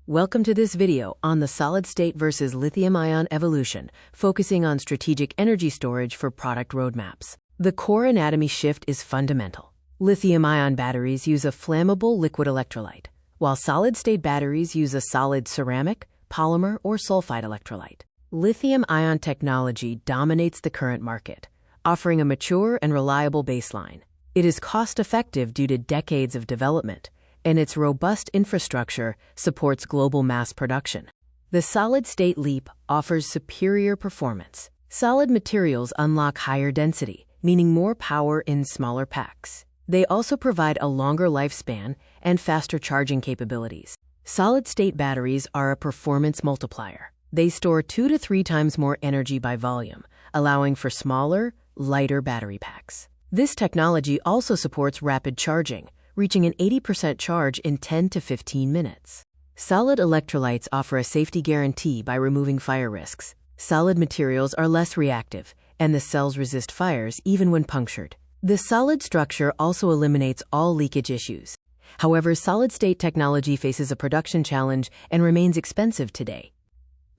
Welcome to this video on the solid-state versus lithium-ion evolution, focusing on strategic energy storage for product roadmaps. The core anatomy shift is fundamental. Lithium-ion batteries use a flammable liquid electrolyte, while solid-state batteries use a solid ceramic, polymer, or sulfide electrolyte. Lithium-ion technology dominates the current market, offering a mature and reliable baseline. It is cost-effective due to decades of development, and its robust infrastructure supports global mass production. The solid-state leap offers superior performance. Solid materials unlock higher density, meaning more power in smaller packs. They also provide a longer lifespan and faster charging capabilities. Solid-state batteries are a performance multiplier. They store 2 to 3 times more energy by volume, allowing for smaller, lighter battery packs. This technology also supports rapid charging, reaching an 80% charge in 10 to 15 minutes. Solid electrolytes offer a safety guarantee by removing fire risks. Solid materials are less reactive, and the cells resist fires even when punctured. The solid structure also eliminates all leakage issues. However, solid-state technology faces a production challenge and remains expensive today.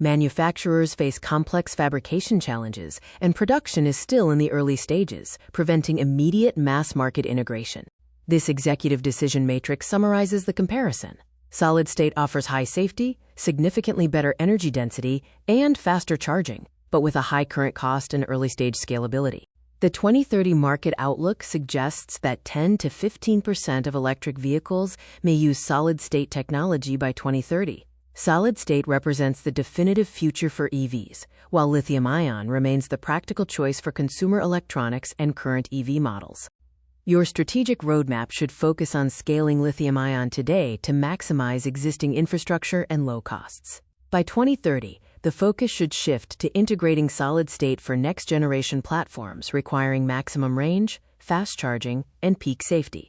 Manufacturers face complex fabrication challenges, and production is still in the early stages, preventing immediate mass-market integration. This executive decision matrix summarizes the comparison. Solid-state offers high safety, significantly better energy density, and faster charging, but with a high current cost and early-stage scalability. The 2030 market outlook suggests that 10 to 15% of electric vehicles may use solid-state technology by 2030. Solid-state represents the definitive future for EVs, while lithium-ion remains the practical choice for consumer electronics and current EV models. Your strategic roadmap should focus on scaling lithium-ion today to maximize existing infrastructure and low costs. By 2030, the focus should shift to integrating solid-state for next-generation platforms requiring maximum range, fast charging, and peak safety.